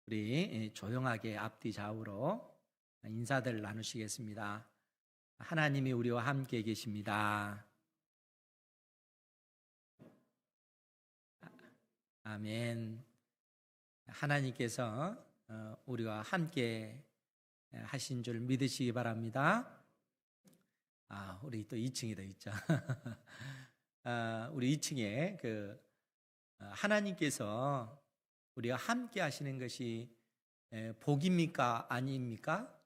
우리 조용하게 앞뒤 좌우로 인사들 나누시겠습니다. 하나님이 우리와 함께 계십니다. 아멘. 하나님께서 우리와 함께 하신 줄 믿으시기 바랍니다. 우리 또 2층에 더 있죠. 우리 2층에 하나님께서 우리와 함께 하시는 것이 복입니까? 아닙니까?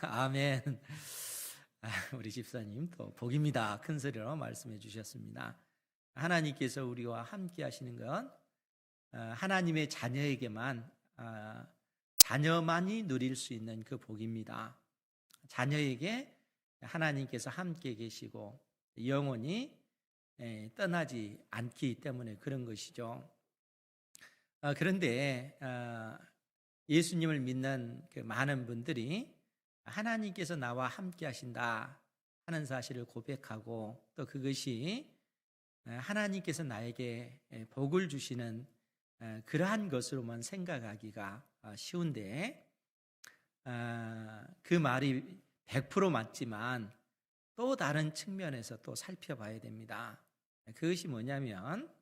아멘. 우리 집사님 또 복입니다. 큰 소리로 말씀해 주셨습니다. 하나님께서 우리와 함께 하시는 건 하나님의 자녀에게만 자녀만이 누릴 수 있는 그 복입니다. 자녀에게 하나님께서 함께 계시고 영원히 떠나지 않기 때문에 그런 것이죠. 그런데 예수님을 믿는 그 많은 분들이 하나님께서 나와 함께 하신다 하는 사실을 고백하고 또 그것이 하나님께서 나에게 복을 주시는 그러한 것으로만 생각하기가 쉬운데 그 말이 100% 맞지만 또 다른 측면에서 또 살펴봐야 됩니다. 그것이 뭐냐면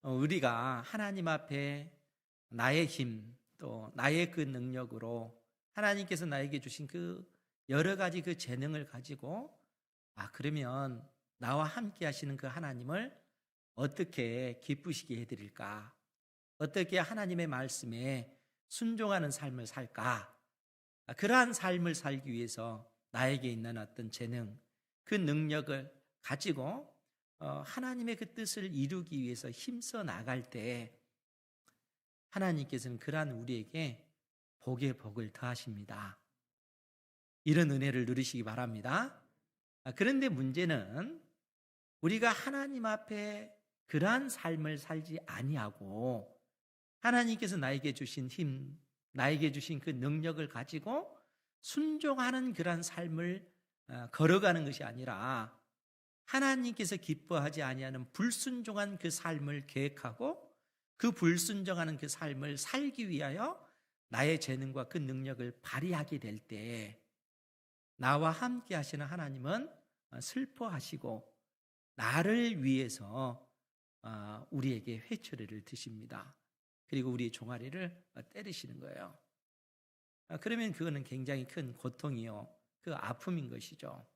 우리가 하나님 앞에 나의 힘 또 나의 그 능력으로 하나님께서 나에게 주신 그 여러 가지 그 재능을 가지고 그러면 나와 함께 하시는 그 하나님을 어떻게 기쁘시게 해드릴까? 어떻게 하나님의 말씀에 순종하는 삶을 살까? 그러한 삶을 살기 위해서 나에게 있는 어떤 재능, 그 능력을 가지고 하나님의 그 뜻을 이루기 위해서 힘써 나갈 때 하나님께서는 그러한 우리에게 복의 복을 더하십니다. 이런 은혜를 누리시기 바랍니다. 그런데 문제는 우리가 하나님 앞에 그러한 삶을 살지 아니하고 하나님께서 나에게 주신 힘, 나에게 주신 그 능력을 가지고 순종하는 그러한 삶을 걸어가는 것이 아니라 하나님께서 기뻐하지 아니하는 불순종한 그 삶을 계획하고 그 불순종하는 그 삶을 살기 위하여 나의 재능과 그 능력을 발휘하게 될 때 나와 함께 하시는 하나님은 슬퍼하시고 나를 위해서 우리에게 회초리를 드십니다. 그리고 우리의 종아리를 때리시는 거예요. 그러면 그거는 굉장히 큰 고통이요, 그 아픔인 것이죠.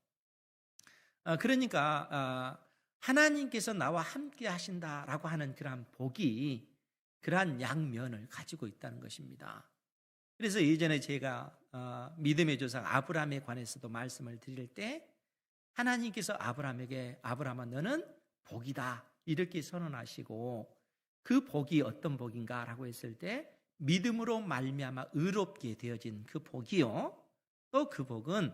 그러니까 하나님께서 나와 함께 하신다라고 하는 그러한 복이 그러한 양면을 가지고 있다는 것입니다. 그래서 예전에 제가 믿음의 조상 아브라함에 관해서도 말씀을 드릴 때 하나님께서 아브라함에게 아브라함아 너는 복이다 이렇게 선언하시고 그 복이 어떤 복인가라고 했을 때 믿음으로 말미암아 의롭게 되어진 그 복이요, 또 그 복은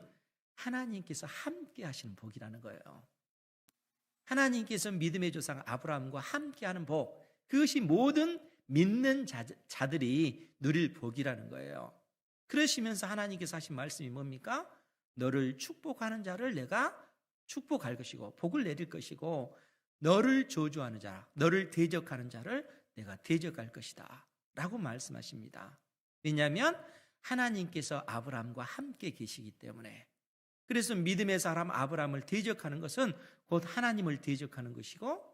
하나님께서 함께 하시는 복이라는 거예요. 하나님께서 믿음의 조상 아브라함과 함께하는 복, 그것이 모든 믿는 자들이 누릴 복이라는 거예요. 그러시면서 하나님께서 하신 말씀이 뭡니까? 너를 축복하는 자를 내가 축복할 것이고 복을 내릴 것이고 너를 저주하는 자, 너를 대적하는 자를 내가 대적할 것이다 라고 말씀하십니다. 왜냐하면 하나님께서 아브라함과 함께 계시기 때문에. 그래서 믿음의 사람 아브라함을 대적하는 것은 곧 하나님을 대적하는 것이고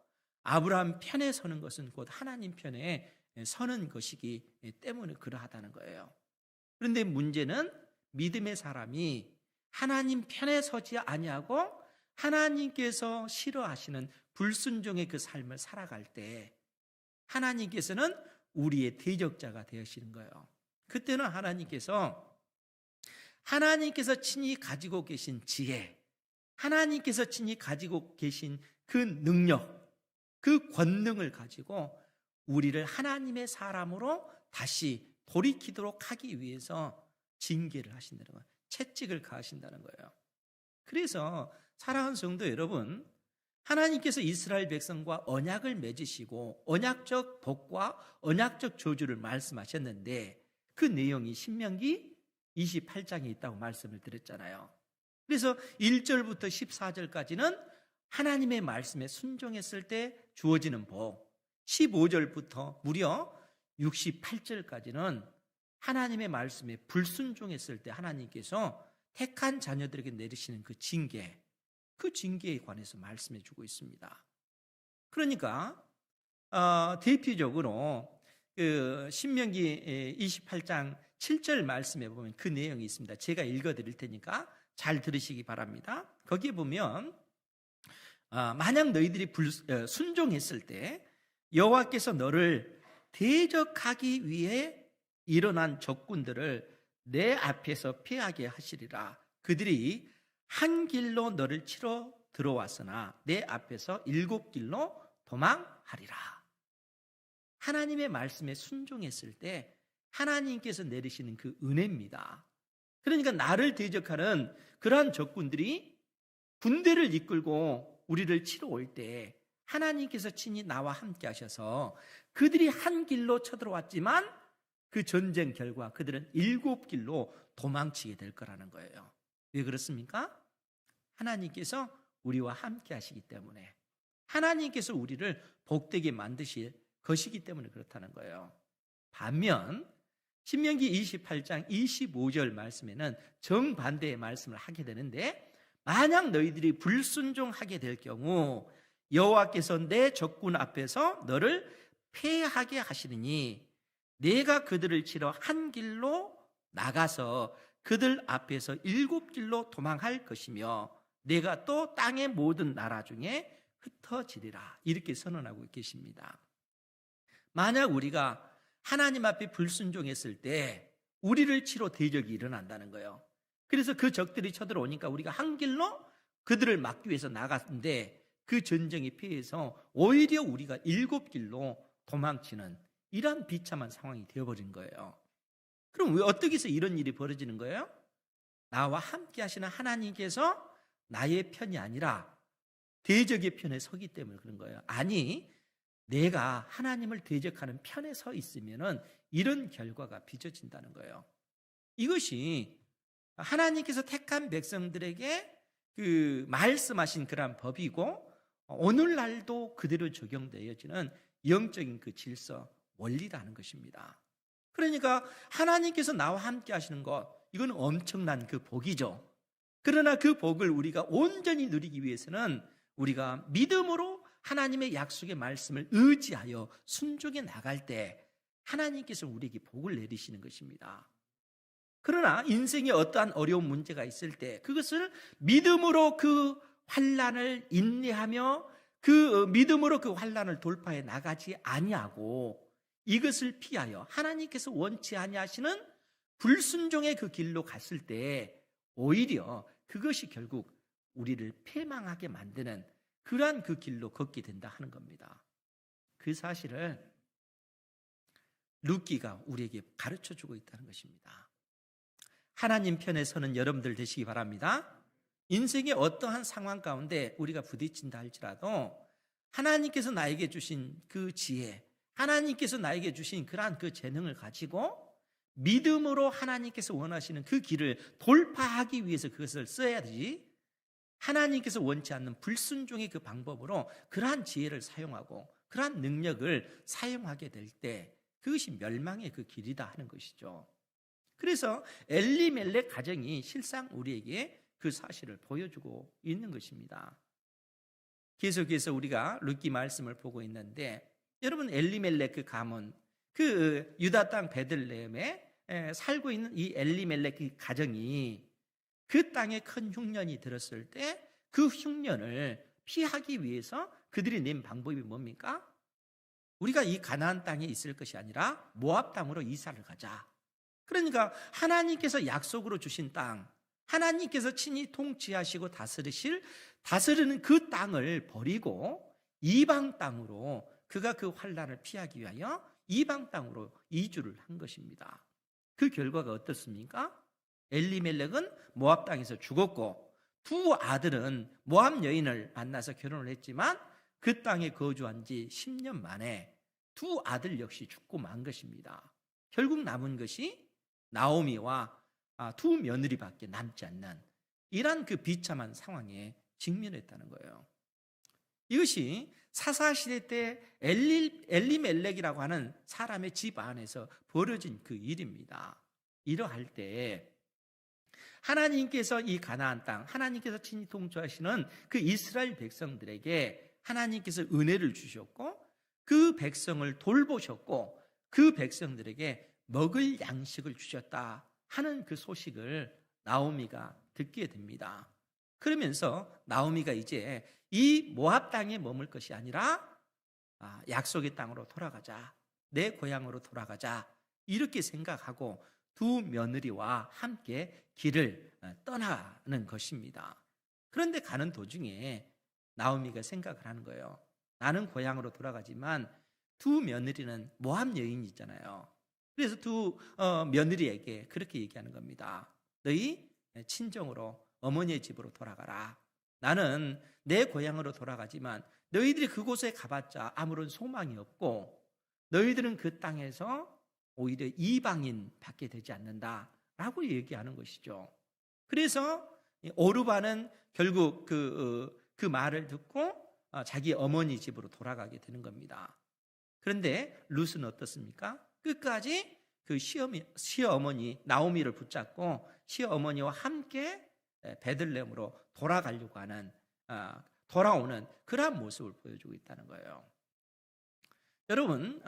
아브라함 편에 서는 것은 곧 하나님 편에 서는 것이기 때문에 그러하다는 거예요. 그런데 문제는 믿음의 사람이 하나님 편에 서지 아니하고 하나님께서 싫어하시는 불순종의 그 삶을 살아갈 때 하나님께서는 우리의 대적자가 되시는 거예요. 그때는 하나님께서 친히 가지고 계신 지혜, 하나님께서 친히 가지고 계신 그 능력, 그 권능을 가지고 우리를 하나님의 사람으로 다시 돌이키도록 하기 위해서 징계를 하신다는 거예요. 채찍을 가하신다는 거예요. 그래서 사랑하는 성도 여러분, 하나님께서 이스라엘 백성과 언약을 맺으시고 언약적 복과 언약적 저주를 말씀하셨는데 그 내용이 신명기 28장에 있다고 말씀을 드렸잖아요. 그래서 1절부터 14절까지는 하나님의 말씀에 순종했을 때 주어지는 복, 15절부터 무려 68절까지는 하나님의 말씀에 불순종했을 때 하나님께서 택한 자녀들에게 내리시는 그 징계, 그 징계에 관해서 말씀해 주고 있습니다. 그러니까 대표적으로 그 신명기 28장 7절 말씀에 보면 그 내용이 있습니다. 제가 읽어드릴 테니까 잘 들으시기 바랍니다. 거기에 보면 만약 너희들이 순종했을 때 여호와께서 너를 대적하기 위해 일어난 적군들을 내 앞에서 피하게 하시리라. 그들이 한 길로 너를 치러 들어왔으나 내 앞에서 7길로 도망하리라. 하나님의 말씀에 순종했을 때 하나님께서 내리시는 그 은혜입니다. 그러니까 나를 대적하는 그러한 적군들이 군대를 이끌고 우리를 치러 올 때 하나님께서 친히 나와 함께 하셔서 그들이 한 길로 쳐들어왔지만 그 전쟁 결과 그들은 7길로 도망치게 될 거라는 거예요. 왜 그렇습니까? 하나님께서 우리와 함께 하시기 때문에, 하나님께서 우리를 복되게 만드실 것이기 때문에 그렇다는 거예요. 반면 신명기 28장 25절 말씀에는 정반대의 말씀을 하게 되는데, 만약 너희들이 불순종하게 될 경우 여호와께서 내 적군 앞에서 너를 패하게 하시느니 내가 그들을 치러 한 길로 나가서 그들 앞에서 7길로 도망할 것이며 내가 또 땅의 모든 나라 중에 흩어지리라. 이렇게 선언하고 계십니다. 만약 우리가 하나님 앞에 불순종했을 때 우리를 치러 대적이 일어난다는 거예요. 그래서 그 적들이 쳐들어오니까 우리가 한 길로 그들을 막기 위해서 나갔는데 그 전쟁에 피해서 오히려 우리가 7길로 도망치는 이러한 비참한 상황이 되어버린 거예요. 그럼 왜 어떻게 해서 이런 일이 벌어지는 거예요? 나와 함께 하시는 하나님께서 나의 편이 아니라 대적의 편에 서기 때문에 그런 거예요. 아니, 내가 하나님을 대적하는 편에 서 있으면은 이런 결과가 빚어진다는 거예요. 이것이 하나님께서 택한 백성들에게 그 말씀하신 그러한 법이고 오늘날도 그대로 적용되어지는 영적인 그 질서, 원리라는 것입니다. 그러니까 하나님께서 나와 함께 하시는 것, 이건 엄청난 그 복이죠. 그러나 그 복을 우리가 온전히 누리기 위해서는 우리가 믿음으로 하나님의 약속의 말씀을 의지하여 순종해 나갈 때 하나님께서 우리에게 복을 내리시는 것입니다. 그러나 인생에 어떠한 어려운 문제가 있을 때 그것을 믿음으로 그 환난을 인내하며 그 믿음으로 그 환난을 돌파해 나가지 아니하고 이것을 피하여 하나님께서 원치 아니하시는 불순종의 그 길로 갔을 때 오히려 그것이 결국 우리를 패망하게 만드는 그러한 그 길로 걷게 된다 하는 겁니다. 그 사실을 루키가 우리에게 가르쳐주고 있다는 것입니다. 하나님 편에 서는 여러분들 되시기 바랍니다. 인생의 어떠한 상황 가운데 우리가 부딪힌다 할지라도 하나님께서 나에게 주신 그 지혜, 하나님께서 나에게 주신 그러한 그 재능을 가지고 믿음으로 하나님께서 원하시는 그 길을 돌파하기 위해서 그것을 써야 되지, 하나님께서 원치 않는 불순종의 그 방법으로 그러한 지혜를 사용하고 그러한 능력을 사용하게 될 때 그것이 멸망의 그 길이다 하는 것이죠. 그래서 엘리멜렉 가정이 실상 우리에게 그 사실을 보여주고 있는 것입니다. 계속해서 우리가 룻기 말씀을 보고 있는데, 여러분 엘리멜렉 그 가문, 그 유다 땅 베들레헴에 살고 있는 이 엘리멜렉 그 가정이 그 땅에 큰 흉년이 들었을 때 그 흉년을 피하기 위해서 그들이 낸 방법이 뭡니까? 우리가 이 가나안 땅에 있을 것이 아니라 모압 땅으로 이사를 가자. 그러니까 하나님께서 약속으로 주신 땅, 하나님께서 친히 통치하시고 다스리는 그 땅을 버리고 이방 땅으로, 그가 그 환난을 피하기 위하여 이방 땅으로 이주를 한 것입니다. 그 결과가 어떻습니까? 엘리멜렉은 모압 땅에서 죽었고 두 아들은 모압 여인을 만나서 결혼을 했지만 그 땅에 거주한 지 10년 만에 두 아들 역시 죽고 만 것입니다. 결국 남은 것이 나오미와 두 며느리밖에 남지 않는 이러한 그 비참한 상황에 직면했다는 거예요. 이것이 사사시대 때 엘리멜렉이라고 하는 사람의 집 안에서 벌어진 그 일입니다. 이러할 때 하나님께서 이 가나안 땅, 하나님께서 친히 통치하시는 그 이스라엘 백성들에게 하나님께서 은혜를 주셨고 그 백성을 돌보셨고 그 백성들에게 먹을 양식을 주셨다 하는 그 소식을 나오미가 듣게 됩니다. 그러면서 나오미가 이제 이 모압 땅에 머물 것이 아니라 약속의 땅으로 돌아가자, 내 고향으로 돌아가자 이렇게 생각하고 두 며느리와 함께 길을 떠나는 것입니다. 그런데 가는 도중에 나오미가 생각을 하는 거예요. 나는 고향으로 돌아가지만 두 며느리는 모압 여인이잖아요. 그래서 두 며느리에게 그렇게 얘기하는 겁니다. 너희 친정으로 어머니의 집으로 돌아가라. 나는 내 고향으로 돌아가지만 너희들이 그곳에 가봤자 아무런 소망이 없고 너희들은 그 땅에서 오히려 이방인 받게 되지 않는다라고 얘기하는 것이죠. 그래서 오르바는 결국 그 말을 듣고 자기 어머니 집으로 돌아가게 되는 겁니다. 그런데 룻은 어떻습니까? 끝까지 그 시어머니 나오미를 붙잡고 시어머니와 함께 베들레헴으로 돌아가려고 하는 돌아오는 그러한 모습을 보여주고 있다는 거예요. 여러분,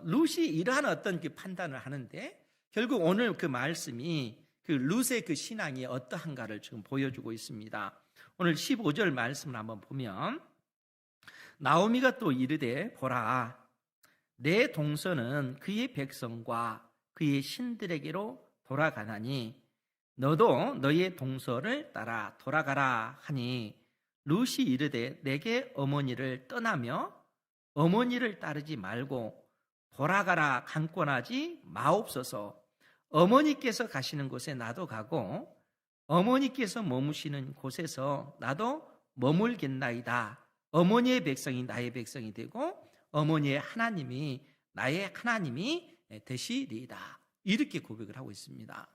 룻이 이러한 어떤 그 판단을 하는데 결국 오늘 그 말씀이 그 룻의 그 신앙이 어떠한가를 지금 보여주고 있습니다. 오늘 15절 말씀을 한번 보면 나오미가 또 이르되 보라 내 동서는 그의 백성과 그의 신들에게로 돌아가나니 너도 너의 동서를 따라 돌아가라 하니 룻이 이르되 내게 어머니를 떠나며 어머니를 따르지 말고 돌아가라 강권하지 마옵소서. 어머니께서 가시는 곳에 나도 가고 어머니께서 머무시는 곳에서 나도 머물겠나이다. 어머니의 백성이 나의 백성이 되고 어머니의 하나님이 나의 하나님이 되시리이다. 이렇게 고백을 하고 있습니다.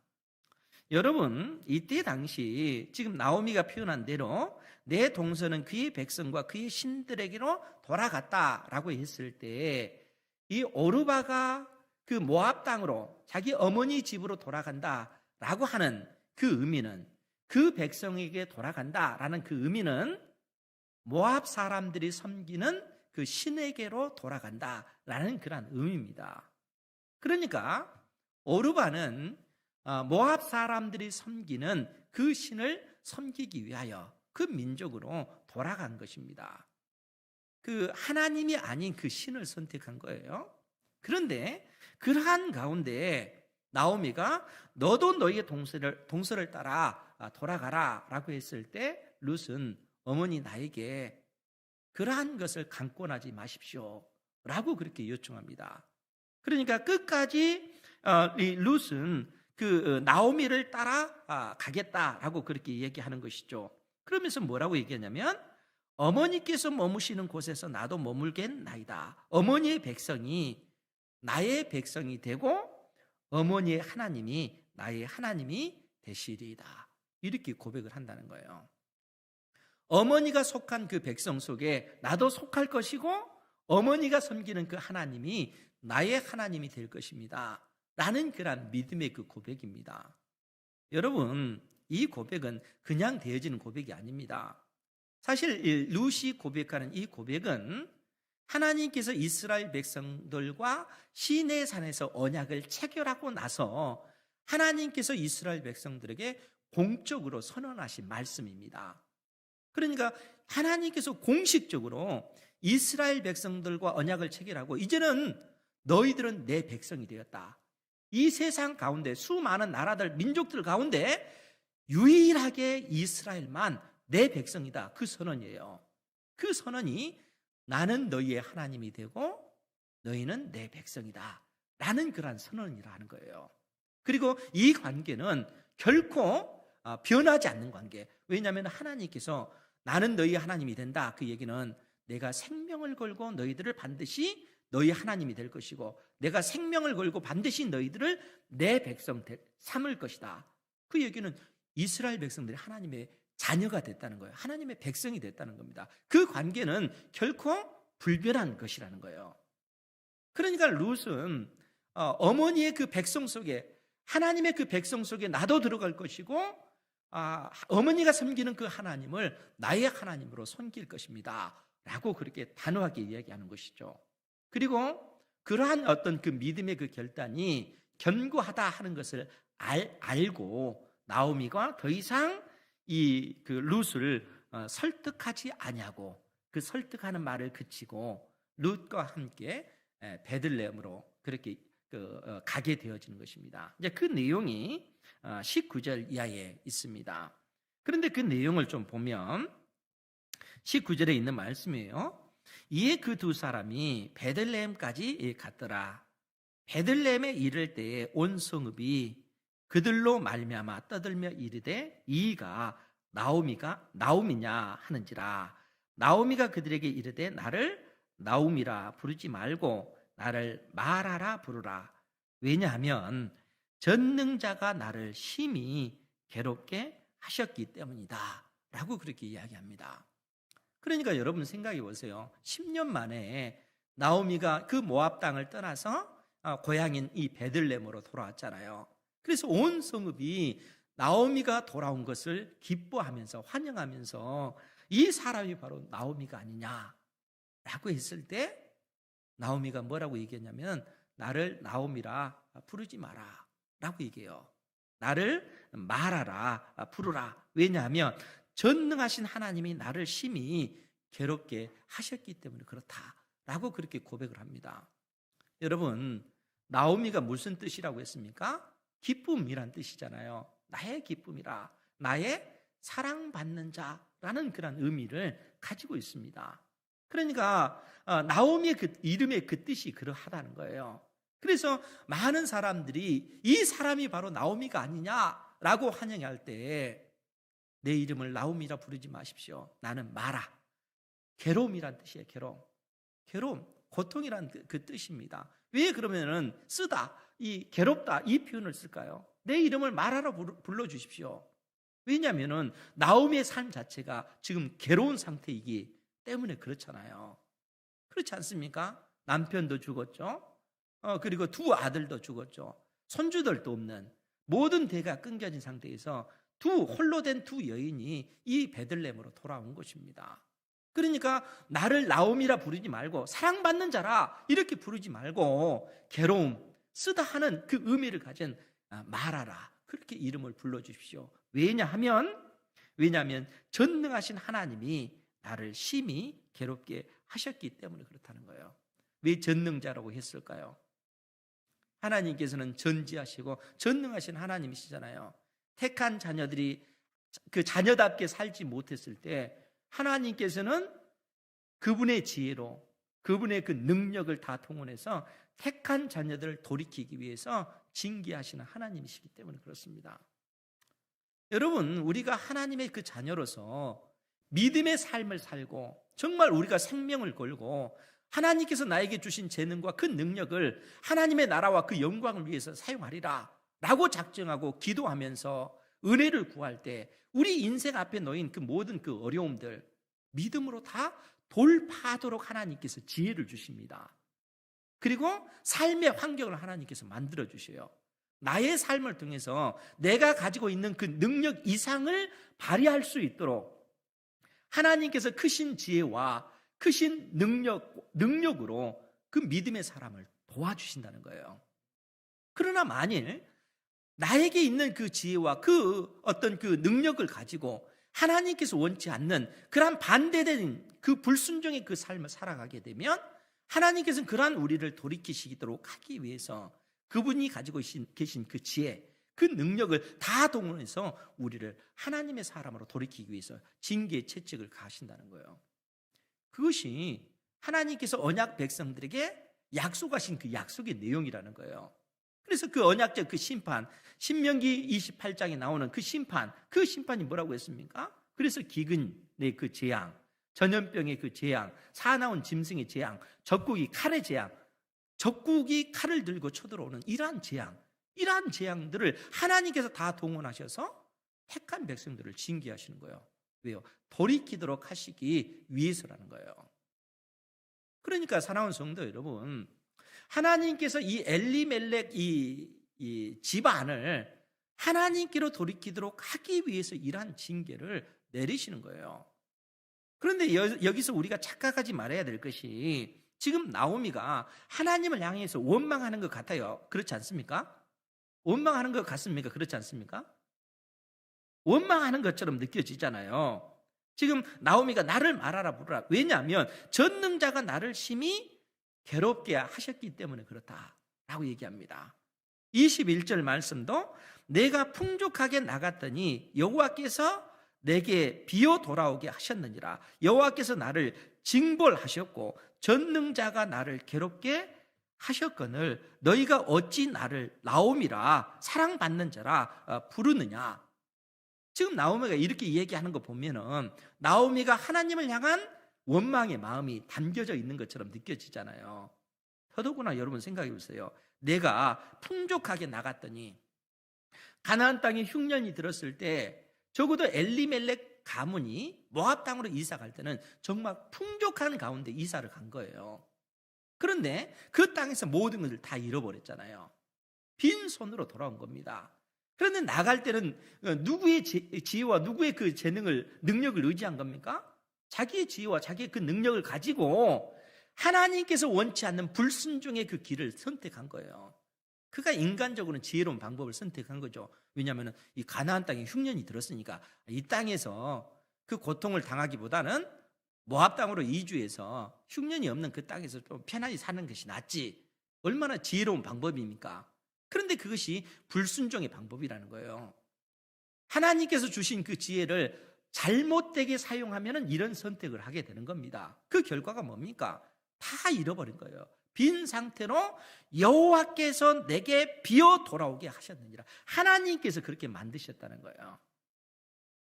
여러분, 이때 당시 지금 나오미가 표현한 대로 내 동서는 그의 백성과 그의 신들에게로 돌아갔다라고 했을 때 이 오르바가 그 모압 땅으로 자기 어머니 집으로 돌아간다라고 하는 그 의미는 그 백성에게 돌아간다라는 그 의미는 모압 사람들이 섬기는 그 신에게로 돌아간다라는 그런 의미입니다. 그러니까 오르바는 모압 사람들이 섬기는 그 신을 섬기기 위하여 그 민족으로 돌아간 것입니다. 그 하나님이 아닌 그 신을 선택한 거예요. 그런데 그러한 가운데 나오미가 너도 너희의 동서를 따라 돌아가라 라고 했을 때 룻은 어머니 나에게 그러한 것을 강권하지 마십시오 라고 그렇게 요청합니다. 그러니까 끝까지 이 룻은 그 나오미를 따라 가겠다라고 그렇게 얘기하는 것이죠. 그러면서 뭐라고 얘기하냐면 어머니께서 머무시는 곳에서 나도 머물겠나이다. 어머니의 백성이 나의 백성이 되고 어머니의 하나님이 나의 하나님이 되시리이다. 이렇게 고백을 한다는 거예요. 어머니가 속한 그 백성 속에 나도 속할 것이고 어머니가 섬기는 그 하나님이 나의 하나님이 될 것입니다. 라는 그런 믿음의 그 고백입니다. 여러분, 이 고백은 그냥 되어지는 고백이 아닙니다. 사실 룻이 고백하는 이 고백은 하나님께서 이스라엘 백성들과 시내 산에서 언약을 체결하고 나서 하나님께서 이스라엘 백성들에게 공적으로 선언하신 말씀입니다. 그러니까 하나님께서 공식적으로 이스라엘 백성들과 언약을 체결하고 이제는 너희들은 내 백성이 되었다. 이 세상 가운데 수많은 나라들, 민족들 가운데 유일하게 이스라엘만 내 백성이다. 그 선언이에요. 그 선언이 나는 너희의 하나님이 되고 너희는 내 백성이다. 라는 그러한 선언이라는 거예요. 그리고 이 관계는 결코 변하지 않는 관계. 왜냐하면 하나님께서 나는 너희 하나님이 된다. 그 얘기는 내가 생명을 걸고 너희들을 반드시 너희 하나님이 될 것이고 내가 생명을 걸고 반드시 너희들을 내 백성 삼을 것이다. 그 얘기는 이스라엘 백성들이 하나님의 자녀가 됐다는 거예요. 하나님의 백성이 됐다는 겁니다. 그 관계는 결코 불변한 것이라는 거예요. 그러니까 룻은 어머니의 그 백성 속에, 하나님의 그 백성 속에 나도 들어갈 것이고, 어머니가 섬기는 그 하나님을 나의 하나님으로 섬길 것입니다 라고 그렇게 단호하게 이야기하는 것이죠. 그리고 그러한 어떤 그 믿음의 그 결단이 견고하다 하는 것을 알고 나오미가 더 이상 이 그 룻을 설득하지 아니하고, 그 설득하는 말을 그치고 룻과 함께 베들레헴으로 그렇게 가게 되어지는 것입니다. 이제 그 내용이 19절 이하에 있습니다. 그런데 그 내용을 좀 보면 19절에 있는 말씀이에요. 이에 그 두 사람이 베들레헴까지 갔더라. 베들레헴에 이를 때에 온 성읍이 그들로 말미암아 떠들며 이르되 이가 나오미냐 하는지라. 나오미가 그들에게 이르되 나를 나오미라 부르지 말고 나를 마라라 부르라. 왜냐하면 전능자가 나를 심히 괴롭게 하셨기 때문이다 라고 그렇게 이야기합니다. 그러니까 여러분 생각해 보세요. 10년 만에 나오미가 그 모압 땅을 떠나서 고향인 이 베들레헴으로 돌아왔잖아요. 그래서 온 성읍이 나오미가 돌아온 것을 기뻐하면서 환영하면서 이 사람이 바로 나오미가 아니냐라고 했을 때 나오미가 뭐라고 얘기했냐면 나를 나오미라 부르지 마라 라고 얘기해요. 나를 말하라 부르라. 왜냐하면 전능하신 하나님이 나를 심히 괴롭게 하셨기 때문에 그렇다라고 그렇게 고백을 합니다. 여러분, 나오미가 무슨 뜻이라고 했습니까? 기쁨이란 뜻이잖아요. 나의 기쁨이라, 나의 사랑받는 자라는 그런 의미를 가지고 있습니다. 그러니까 나오미의 그 이름의 그 뜻이 그러하다는 거예요. 그래서 많은 사람들이 이 사람이 바로 나오미가 아니냐라고 환영할 때 내 이름을 나오미라 부르지 마십시오. 나는 마라. 괴로움이란 뜻이에요. 괴로움, 고통이란 그 뜻입니다. 왜 그러면은 쓰다, 이 괴롭다 이 표현을 쓸까요? 내 이름을 마라라 불러주십시오. 왜냐하면은 나오미의 삶 자체가 지금 괴로운 상태이기 때문에 그렇잖아요. 그렇지 않습니까? 남편도 죽었죠. 그리고 두 아들도 죽었죠. 손주들도 없는 모든 대가 끊겨진 상태에서 홀로 된 두 여인이 이 베들레헴으로 돌아온 것입니다. 그러니까 나를 나오미라 부르지 말고 사랑받는 자라 이렇게 부르지 말고 괴로움, 쓰다 하는 그 의미를 가진 마라라 그렇게 이름을 불러주십시오. 왜냐하면 전능하신 하나님이 나를 심히 괴롭게 하셨기 때문에 그렇다는 거예요. 왜 전능자라고 했을까요? 하나님께서는 전지하시고 전능하신 하나님이시잖아요. 택한 자녀들이 그 자녀답게 살지 못했을 때 하나님께서는 그분의 지혜로 그분의 그 능력을 다 동원해서 택한 자녀들을 돌이키기 위해서 징계하시는 하나님이시기 때문에 그렇습니다. 여러분, 우리가 하나님의 그 자녀로서 믿음의 삶을 살고 정말 우리가 생명을 걸고 하나님께서 나에게 주신 재능과 그 능력을 하나님의 나라와 그 영광을 위해서 사용하리라 라고 작정하고 기도하면서 은혜를 구할 때 우리 인생 앞에 놓인 그 모든 그 어려움들 믿음으로 다 돌파하도록 하나님께서 지혜를 주십니다. 그리고 삶의 환경을 하나님께서 만들어 주셔요. 나의 삶을 통해서 내가 가지고 있는 그 능력 이상을 발휘할 수 있도록 하나님께서 크신 지혜와 크신 능력으로 그 믿음의 사람을 도와주신다는 거예요. 그러나 만일 나에게 있는 그 지혜와 그 어떤 그 능력을 가지고 하나님께서 원치 않는 그러한 반대된 그 불순종의 그 삶을 살아가게 되면 하나님께서는 그러한 우리를 돌이키시도록 하기 위해서 그분이 가지고 계신 그 지혜, 그 능력을 다 동원해서 우리를 하나님의 사람으로 돌이키기 위해서 징계의 채찍을 가하신다는 거예요. 그것이 하나님께서 언약 백성들에게 약속하신 그 약속의 내용이라는 거예요. 그래서 그 언약적 그 심판, 신명기 28장에 나오는 그 심판이 뭐라고 했습니까? 그래서 기근의 그 재앙, 전염병의 그 재앙, 사나운 짐승의 재앙, 적국이 칼의 재앙, 적국이 칼을 들고 쳐들어오는 이러한 재앙들을 하나님께서 다 동원하셔서 택한 백성들을 징계하시는 거예요. 왜요? 돌이키도록 하시기 위해서라는 거예요. 그러니까 사랑하는 성도 여러분, 하나님께서 이 엘리멜렉 이 집안을 하나님께로 돌이키도록 하기 위해서 이러한 징계를 내리시는 거예요. 그런데 여기서 우리가 착각하지 말아야 될 것이, 지금 나오미가 하나님을 향해서 원망하는 것 같아요. 그렇지 않습니까? 원망하는 것 같습니까? 그렇지 않습니까? 원망하는 것처럼 느껴지잖아요. 지금 나오미가 나를 말하라 부르라. 왜냐하면 전능자가 나를 심히 괴롭게 하셨기 때문에 그렇다라고 얘기합니다. 21절 말씀도 내가 풍족하게 나갔더니 여호와께서 내게 비어 돌아오게 하셨느니라. 여호와께서 나를 징벌하셨고 전능자가 나를 괴롭게 하셨거늘 너희가 어찌 나를 나오미라 사랑받는 자라 부르느냐. 지금 나오미가 이렇게 얘기하는 거 보면은 나오미가 하나님을 향한 원망의 마음이 담겨져 있는 것처럼 느껴지잖아요. 더더구나 여러분 생각해 보세요. 내가 풍족하게 나갔더니 가나안 땅에 흉년이 들었을 때 적어도 엘리멜렉 가문이 모압 땅으로 이사 갈 때는 정말 풍족한 가운데 이사를 간 거예요. 그런데 그 땅에서 모든 것을 다 잃어버렸잖아요. 빈손으로 돌아온 겁니다. 그런데 나갈 때는 누구의 지혜와 누구의 그 능력을 의지한 겁니까? 자기의 지혜와 자기의 그 능력을 가지고 하나님께서 원치 않는 불순종의 그 길을 선택한 거예요. 그가 인간적으로는 지혜로운 방법을 선택한 거죠. 왜냐하면 이 가나안 땅에 흉년이 들었으니까 이 땅에서 그 고통을 당하기보다는 모압 땅으로 이주해서 흉년이 없는 그 땅에서 좀 편안히 사는 것이 낫지. 얼마나 지혜로운 방법입니까? 그런데 그것이 불순종의 방법이라는 거예요. 하나님께서 주신 그 지혜를 잘못되게 사용하면 이런 선택을 하게 되는 겁니다. 그 결과가 뭡니까? 다 잃어버린 거예요. 빈 상태로 여호와께서 내게 비어 돌아오게 하셨느니라. 하나님께서 그렇게 만드셨다는 거예요.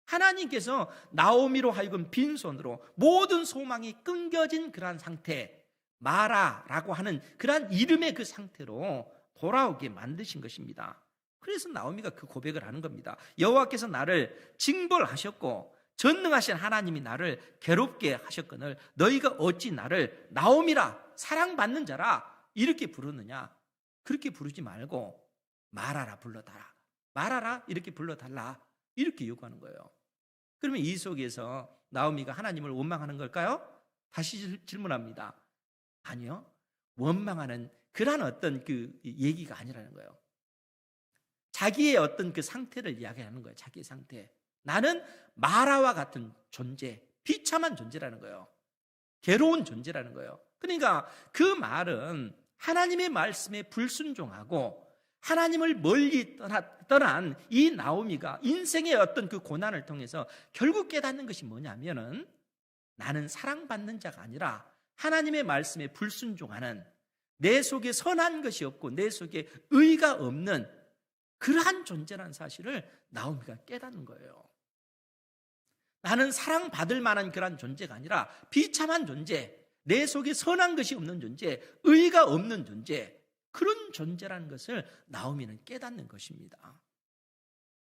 하나님께서 나오미로 하여금 빈손으로 모든 소망이 끊겨진 그러한 상태, 마라라고 하는 그러한 이름의 그 상태로 돌아오게 만드신 것입니다. 그래서 나오미가 그 고백을 하는 겁니다. 여호와께서 나를 징벌하셨고 전능하신 하나님이 나를 괴롭게 하셨거늘 너희가 어찌 나를 나오미라 사랑받는 자라 이렇게 부르느냐. 그렇게 부르지 말고 말하라 불러달라. 말하라 이렇게 불러달라. 이렇게 요구하는 거예요. 그러면 이 속에서 나오미가 하나님을 원망하는 걸까요? 다시 질문합니다. 아니요. 원망하는 그런 어떤 그 얘기가 아니라는 거예요. 자기의 어떤 그 상태를 이야기하는 거예요. 자기의 상태. 나는 마라와 같은 존재, 비참한 존재라는 거예요. 괴로운 존재라는 거예요. 그러니까 그 말은 하나님의 말씀에 불순종하고 하나님을 멀리 떠난 이 나오미가 인생의 어떤 그 고난을 통해서 결국 깨닫는 것이 뭐냐면은 나는 사랑받는 자가 아니라 하나님의 말씀에 불순종하는 내 속에 선한 것이 없고 내 속에 의가 없는 그러한 존재라는 사실을 나오미가 깨닫는 거예요. 나는 사랑받을 만한 그러한 존재가 아니라 비참한 존재, 내 속에 선한 것이 없는 존재, 의가 없는 존재, 그런 존재라는 것을 나오미는 깨닫는 것입니다.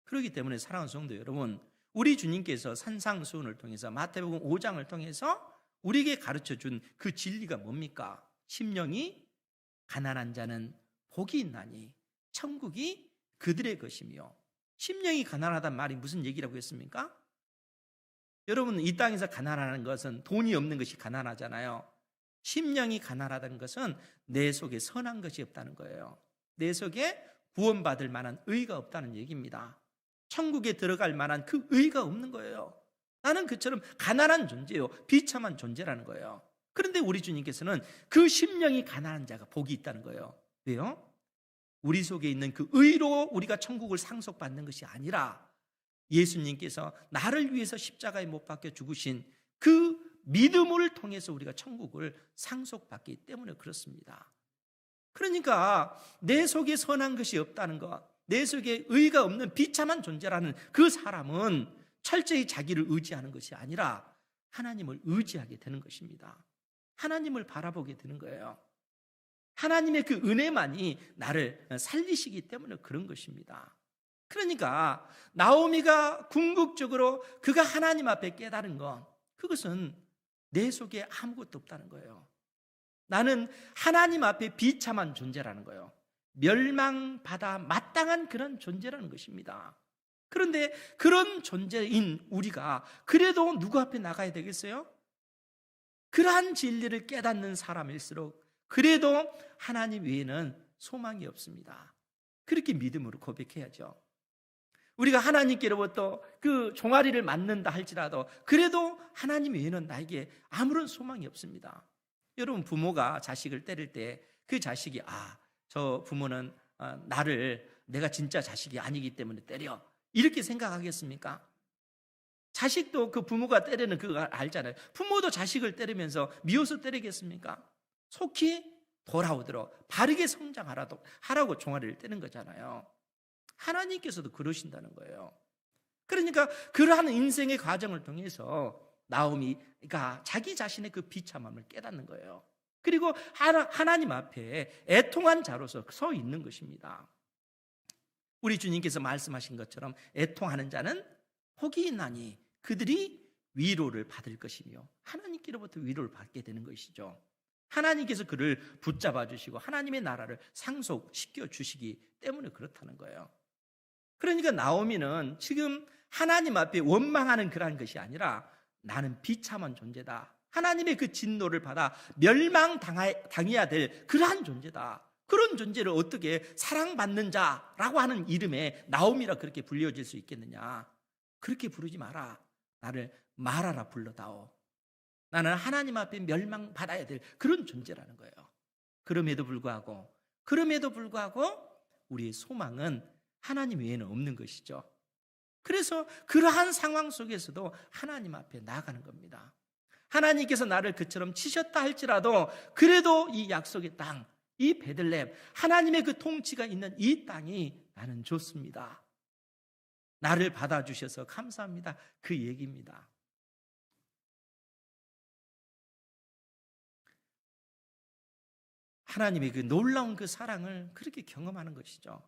그렇기 때문에 사랑하는 성도 여러분, 우리 주님께서 산상수훈을 통해서 마태복음 5장을 통해서 우리에게 가르쳐준 그 진리가 뭡니까? 심령이 가난한 자는 복이 있나니 천국이 그들의 것이며. 심령이 가난하다는 말이 무슨 얘기라고 했습니까? 여러분, 이 땅에서 가난하는 것은 돈이 없는 것이 가난하잖아요. 심령이 가난하다는 것은 내 속에 선한 것이 없다는 거예요. 내 속에 구원받을 만한 의가 없다는 얘기입니다. 천국에 들어갈 만한 그 의가 없는 거예요. 나는 그처럼 가난한 존재요, 비참한 존재라는 거예요. 그런데 우리 주님께서는 그 심령이 가난한 자가 복이 있다는 거예요. 왜요? 우리 속에 있는 그 의로 우리가 천국을 상속받는 것이 아니라 예수님께서 나를 위해서 십자가에 못 박혀 죽으신 그 믿음을 통해서 우리가 천국을 상속받기 때문에 그렇습니다. 그러니까 내 속에 선한 것이 없다는 것, 내 속에 의가 없는 비참한 존재라는 그 사람은 철저히 자기를 의지하는 것이 아니라 하나님을 의지하게 되는 것입니다. 하나님을 바라보게 되는 거예요. 하나님의 그 은혜만이 나를 살리시기 때문에 그런 것입니다. 그러니까 나오미가 궁극적으로 그가 하나님 앞에 깨달은 것, 그것은 내 속에 아무것도 없다는 거예요. 나는 하나님 앞에 비참한 존재라는 거예요. 멸망받아 마땅한 그런 존재라는 것입니다. 그런데 그런 존재인 우리가 그래도 누구 앞에 나가야 되겠어요? 그러한 진리를 깨닫는 사람일수록 그래도 하나님 외에는 소망이 없습니다. 그렇게 믿음으로 고백해야죠. 우리가 하나님께로부터 그 종아리를 맞는다 할지라도 그래도 하나님 외에는 나에게 아무런 소망이 없습니다. 여러분, 부모가 자식을 때릴 때 그 자식이 저 부모는 나를 내가 진짜 자식이 아니기 때문에 때려, 이렇게 생각하겠습니까? 자식도 그 부모가 때리는 그거 알잖아요. 부모도 자식을 때리면서 미워서 때리겠습니까? 속히 돌아오도록 바르게 하라고 종아리를 떼는 거잖아요. 하나님께서도 그러신다는 거예요. 그러니까 그러한 인생의 과정을 통해서 나오미가 자기 자신의 그 비참함을 깨닫는 거예요. 그리고 하나님 앞에 애통한 자로서 서 있는 것입니다. 우리 주님께서 말씀하신 것처럼 애통하는 자는 복이 있나니 그들이 위로를 받을 것이며 하나님께로부터 위로를 받게 되는 것이죠. 하나님께서 그를 붙잡아 주시고 하나님의 나라를 상속시켜 주시기 때문에 그렇다는 거예요. 그러니까 나오미는 지금 하나님 앞에 원망하는 그러한 것이 아니라 나는 비참한 존재다, 하나님의 그 진노를 받아 멸망당해야 될 그러한 존재다, 그런 존재를 어떻게 사랑받는 자라고 하는 이름에 나오미라 그렇게 불려질 수 있겠느냐? 그렇게 부르지 마라. 나를 마라라 불러다오. 나는 하나님 앞에 멸망받아야 될 그런 존재라는 거예요. 그럼에도 불구하고 우리의 소망은 하나님 외에는 없는 것이죠. 그래서 그러한 상황 속에서도 하나님 앞에 나아가는 겁니다. 하나님께서 나를 그처럼 치셨다 할지라도 그래도 이 약속의 땅, 이 베들레헴, 하나님의 그 통치가 있는 이 땅이 나는 좋습니다. 나를 받아주셔서 감사합니다. 그 얘기입니다. 하나님의 그 놀라운 그 사랑을 그렇게 경험하는 것이죠.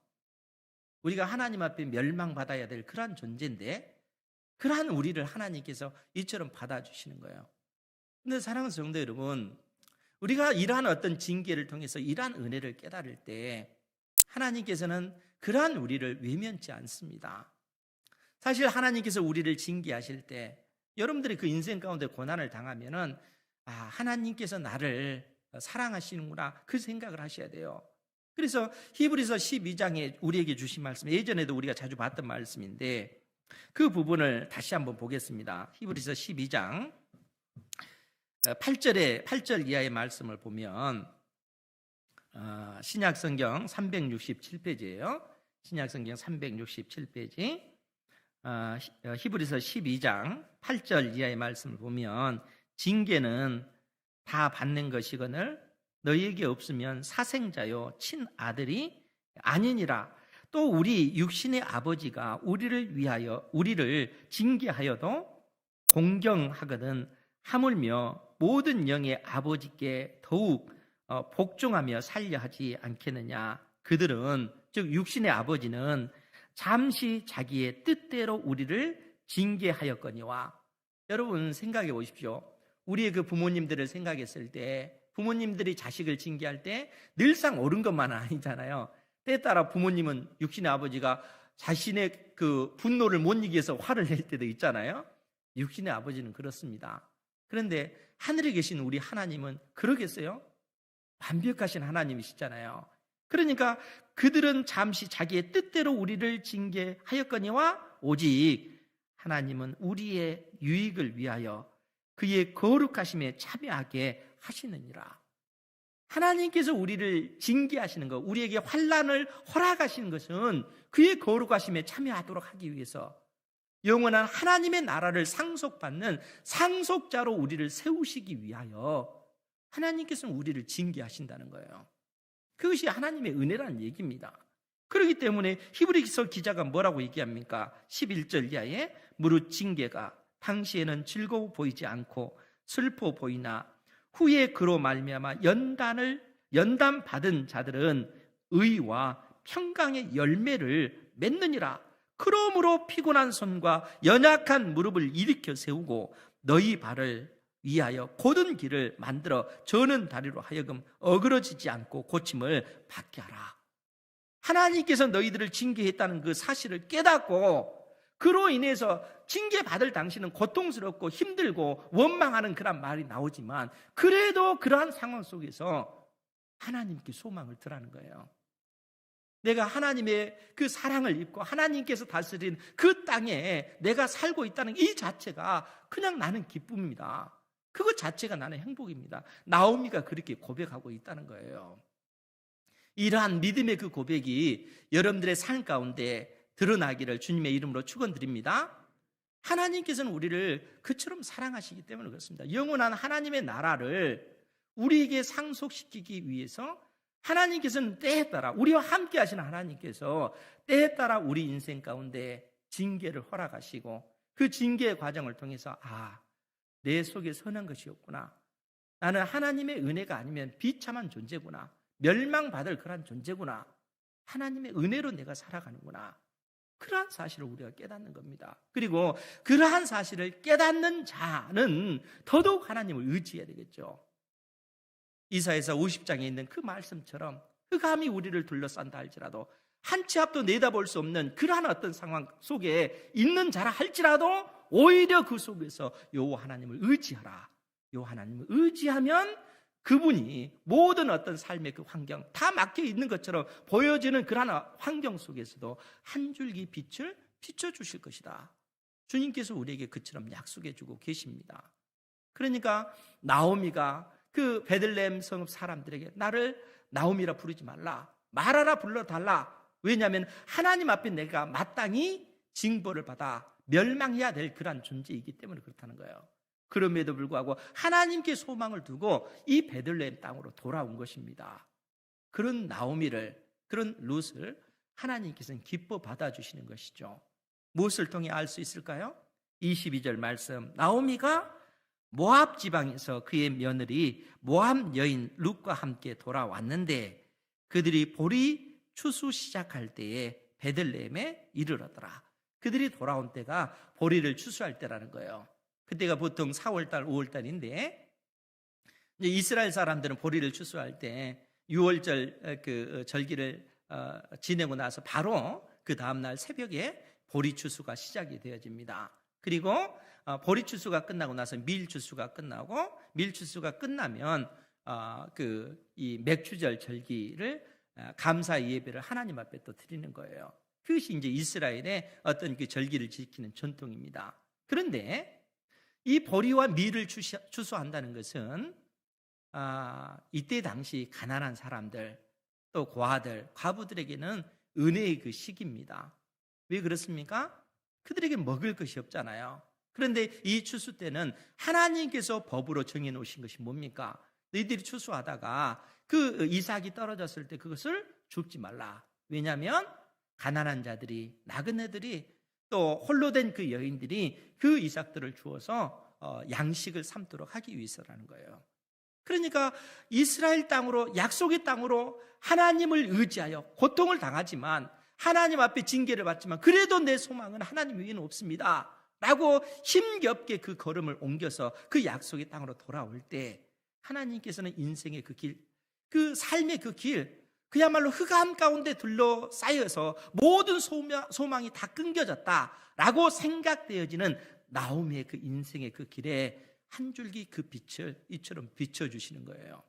우리가 하나님 앞에 멸망받아야 될 그러한 존재인데 그러한 우리를 하나님께서 이처럼 받아주시는 거예요. 그런데 사랑하는 성도 여러분, 우리가 이러한 어떤 징계를 통해서 이러한 은혜를 깨달을 때 하나님께서는 그러한 우리를 외면치 않습니다. 사실 하나님께서 우리를 징계하실 때 여러분들이 그 인생 가운데 고난을 당하면은 하나님께서 나를 사랑하시는구나 그 생각을 하셔야 돼요. 그래서 히브리서 12장에 우리에게 주신 말씀, 예전에도 우리가 자주 봤던 말씀인데 그 부분을 다시 한번 보겠습니다. 히브리서 12장 8절 이하의 말씀을 보면 신약성경 367페이지예요. 신약성경 367페이지 히브리서 12장 8절 이하의 말씀을 보면 징계는 다 받는 것이거늘 너희에게 없으면 사생자요 친아들이 아니니라. 또 우리 육신의 아버지가 우리를 징계하여도 공경하거든 하물며 모든 영의 아버지께 더욱 복종하며 살려 하지 않겠느냐. 그들은 즉 육신의 아버지는 잠시 자기의 뜻대로 우리를 징계하였거니와. 여러분 생각해 보십시오. 우리의 그 부모님들을 생각했을 때 부모님들이 자식을 징계할 때 늘상 옳은 것만은 아니잖아요. 때에 따라 부모님은 육신의 아버지가 자신의 그 분노를 못 이겨서 화를 낼 때도 있잖아요. 육신의 아버지는 그렇습니다. 그런데 하늘에 계신 우리 하나님은 그러겠어요? 완벽하신 하나님이시잖아요. 그러니까 그들은 잠시 자기의 뜻대로 우리를 징계하였거니와 오직 하나님은 우리의 유익을 위하여 그의 거룩하심에 참여하게 하시느니라. 하나님께서 우리를 징계하시는 것, 우리에게 환난을 허락하시는 것은 그의 거룩하심에 참여하도록 하기 위해서 영원한 하나님의 나라를 상속받는 상속자로 우리를 세우시기 위하여 하나님께서는 우리를 징계하신다는 거예요. 그것이 하나님의 은혜라는 얘기입니다. 그렇기 때문에 히브리서 기자가 뭐라고 얘기합니까? 11절 이하에 무릇 징계가 당시에는 즐거워 보이지 않고 슬퍼 보이나 후에 그로 말미암아 연단 받은 자들은 의와 평강의 열매를 맺느니라. 그러므로 피곤한 손과 연약한 무릎을 일으켜 세우고 너희 발을 위하여 곧은 길을 만들어 저는 다리로 하여금 어그러지지 않고 고침을 받게 하라. 하나님께서 너희들을 징계했다는 그 사실을 깨닫고 그로 인해서 징계받을 당신은 고통스럽고 힘들고 원망하는 그런 말이 나오지만 그래도 그러한 상황 속에서 하나님께 소망을 드라는 거예요. 내가 하나님의 그 사랑을 입고 하나님께서 다스린 그 땅에 내가 살고 있다는 이 자체가 그냥 나는 기쁨입니다. 그것 자체가 나는 행복입니다. 나오미가 그렇게 고백하고 있다는 거예요. 이러한 믿음의 그 고백이 여러분들의 삶 가운데 드러나기를 주님의 이름으로 축원드립니다. 하나님께서는 우리를 그처럼 사랑하시기 때문에 그렇습니다. 영원한 하나님의 나라를 우리에게 상속시키기 위해서 하나님께서는 때에 따라 우리와 함께 하시는 하나님께서 때에 따라 우리 인생 가운데 징계를 허락하시고 그 징계의 과정을 통해서 내 속에 선한 것이 없구나. 나는 하나님의 은혜가 아니면 비참한 존재구나. 멸망받을 그러한 존재구나. 하나님의 은혜로 내가 살아가는구나. 그러한 사실을 우리가 깨닫는 겁니다. 그리고 그러한 사실을 깨닫는 자는 더더욱 하나님을 의지해야 되겠죠. 이사야서 50장에 있는 그 말씀처럼 흑암이 우리를 둘러싼다 할지라도 한 치 앞도 내다볼 수 없는 그러한 어떤 상황 속에 있는 자라 할지라도 오히려 그 속에서 여호와 하나님을 의지하라. 여호와 하나님을 의지하면 그분이 모든 어떤 삶의 그 환경 다 막혀 있는 것처럼 보여지는 그러한 환경 속에서도 한 줄기 빛을 비춰주실 것이다. 주님께서 우리에게 그처럼 약속해 주고 계십니다. 그러니까 나오미가 그 베들레헴 성읍 사람들에게 나를 나오미라 부르지 말라, 마라라 불러달라. 왜냐하면 하나님 앞에 내가 마땅히 징벌을 받아 멸망해야 될 그러한 존재이기 때문에 그렇다는 거예요. 그럼에도 불구하고 하나님께 소망을 두고 이 베들레헴 땅으로 돌아온 것입니다. 그런 나오미를, 그런 룻을 하나님께서는 기뻐 받아주시는 것이죠. 무엇을 통해 알 수 있을까요? 22절 말씀, 나오미가 모압 지방에서 그의 며느리 모압 여인 룻과 함께 돌아왔는데 그들이 보리 추수 시작할 때에 베들레헴에 이르렀더라. 그들이 돌아온 때가 보리를 추수할 때라는 거예요. 그때가 보통 4월달, 5월달인데 이스라엘 사람들은 보리를 추수할 때 6월절 그 절기를 지내고 나서 바로 그 다음날 새벽에 보리 추수가 시작이 되어집니다. 그리고 보리 추수가 끝나고 나서 밀 추수가 끝나고 밀 추수가 끝나면 이 맥추절 절기를 감사 예배를 하나님 앞에 또 드리는 거예요. 그것이 이제 이스라엘의 어떤 그 절기를 지키는 전통입니다. 그런데 이 보리와 밀을 추수한다는 것은 이때 당시 가난한 사람들 또 고아들, 과부들에게는 은혜의 그 시기입니다. 왜 그렇습니까? 그들에게 먹을 것이 없잖아요. 그런데 이 추수 때는 하나님께서 법으로 정해놓으신 것이 뭡니까? 너희들이 추수하다가 그 이삭이 떨어졌을 때 그것을 줍지 말라. 왜냐하면 가난한 자들이, 나그네들이 또 홀로 된 그 여인들이 그 이삭들을 주어서 양식을 삼도록 하기 위해서라는 거예요. 그러니까 이스라엘 땅으로, 약속의 땅으로 하나님을 의지하여 고통을 당하지만 하나님 앞에 징계를 받지만 그래도 내 소망은 하나님 외에는 없습니다 라고 힘겹게 그 걸음을 옮겨서 그 약속의 땅으로 돌아올 때 하나님께서는 인생의 그 길, 그 삶의 그 길, 그야말로 흑암 가운데 둘러싸여서 모든 소망이 다 끊겨졌다라고 생각되어지는 나오미의 그 인생의 그 길에 한 줄기 그 빛을 이처럼 비춰주시는 거예요.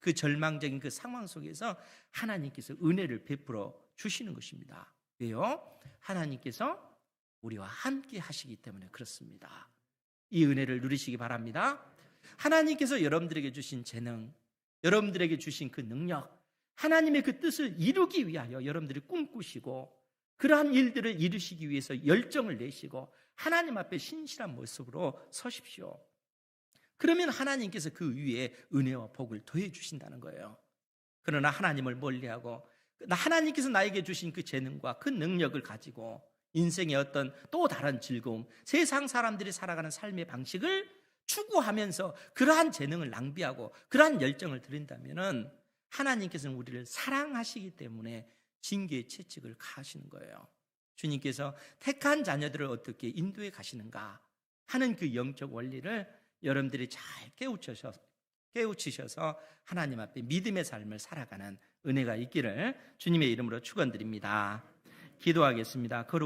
그 절망적인 그 상황 속에서 하나님께서 은혜를 베풀어 주시는 것입니다. 왜요? 하나님께서 우리와 함께 하시기 때문에 그렇습니다. 이 은혜를 누리시기 바랍니다. 하나님께서 여러분들에게 주신 재능, 여러분들에게 주신 그 능력, 하나님의 그 뜻을 이루기 위하여 여러분들이 꿈꾸시고 그러한 일들을 이루시기 위해서 열정을 내시고 하나님 앞에 신실한 모습으로 서십시오. 그러면 하나님께서 그 위에 은혜와 복을 더해 주신다는 거예요. 그러나 하나님을 멀리하고 하나님께서 나에게 주신 그 재능과 그 능력을 가지고 인생의 어떤 또 다른 즐거움, 세상 사람들이 살아가는 삶의 방식을 추구하면서 그러한 재능을 낭비하고 그러한 열정을 들인다면은 하나님께서는 우리를 사랑하시기 때문에 징계의 채찍을 가하시는 거예요. 주님께서 택한 자녀들을 어떻게 인도해 가시는가 하는 그 영적 원리를 여러분들이 잘 깨우치셔서 하나님 앞에 믿음의 삶을 살아가는 은혜가 있기를 주님의 이름으로 축원드립니다. 기도하겠습니다. 거룩한